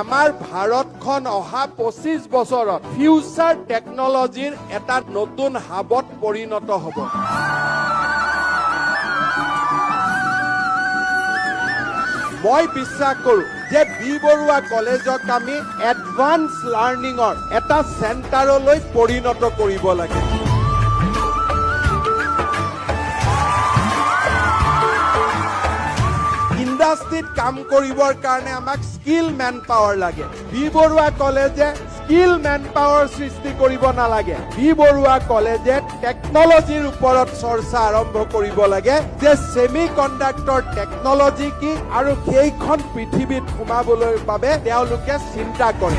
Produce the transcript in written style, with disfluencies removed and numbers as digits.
আমাৰ ভাৰতখন অহা 25 বছৰত ফিউচাৰ টেকনলজিৰ এটা নতুন হাবত পৰিণত হ'ব। মই বিশ্বাস কৰোঁ যে বি বৰুৱা কলেজক আমি এডভান্স লাৰ্ণিঙৰ এটা চেণ্টাৰলৈ পৰিণত কৰিব লাগে। ইণ্ডাষ্ট্ৰীত কাম কৰিবৰ কাৰণে আমাক স্কিল মেন পাৱাৰ লাগে। বি বৰুৱা কলেজে স্কিল মেন পাৱাৰ সৃষ্টি কৰিব নালাগে। বি বৰুৱা কলেজে টেকনলজিৰ ওপৰত চৰ্চা আৰম্ভ কৰিব লাগে যে ছেমি কণ্ডাক্টৰ টেকনলজি কি আৰু সেইখন পৃথিৱীত সোমাবলৈ বাবে তেওঁলোকে চিন্তা কৰে।